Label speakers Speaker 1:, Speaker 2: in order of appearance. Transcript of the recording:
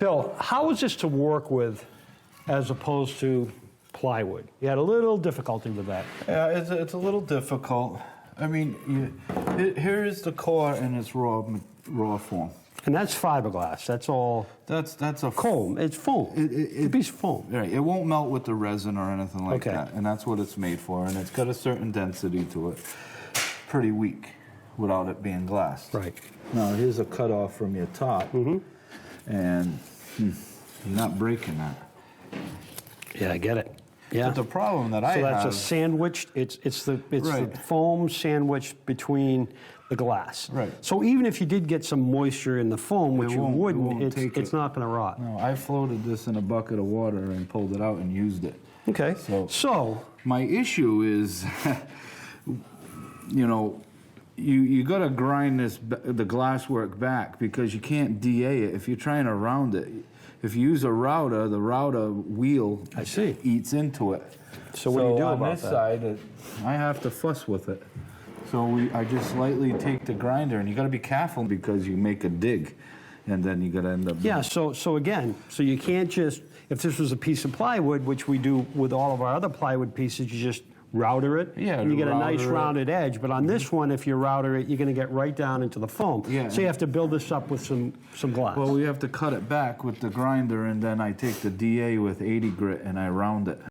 Speaker 1: Bill, how is this to work with as opposed to plywood? You had a little difficulty with that.
Speaker 2: Yeah, it's a little difficult. I mean, here is the core in its raw form.
Speaker 1: And that's fiberglass. That's all.
Speaker 2: That's a
Speaker 1: foam. It's foam. It's a piece of foam.
Speaker 2: Right. It won't melt with the resin or anything like that, and that's what it's made for. And it's got a certain density to it. Pretty weak, without it being glass.
Speaker 1: Right.
Speaker 2: Now here's a cutoff from your top, and you're not breaking that.
Speaker 1: Yeah, I get it. Yeah.
Speaker 2: But the problem that I have...
Speaker 1: So that's a sandwiched, it's the foam sandwiched between the glass.
Speaker 2: Right.
Speaker 1: So even if you did get some moisture in the foam, which you wouldn't, it's not going to rot.
Speaker 2: No, I floated this in a bucket of water and pulled it out and used it.
Speaker 1: Okay. So
Speaker 2: my issue is, you know, you got to grind the glasswork back because you can't DA it if you're trying to round it. If you use a router, the router wheel eats into it.
Speaker 1: So what do you do about that?
Speaker 2: On this side, I have to fuss with it. So I just slightly take the grinder, and you got to be careful because you make a dig, and then you got to end up.
Speaker 1: Yeah. So again, so you can't just, if this was a piece of plywood, which we do with all of our other plywood pieces, you just router it, and you get a nice rounded edge. But on this one, if you router it, you're going to get right down into the foam.
Speaker 2: Yeah.
Speaker 1: So you have to build this up with some glass.
Speaker 2: Well, we have to cut it back with the grinder, and then I take the DA with 80 grit and I round it.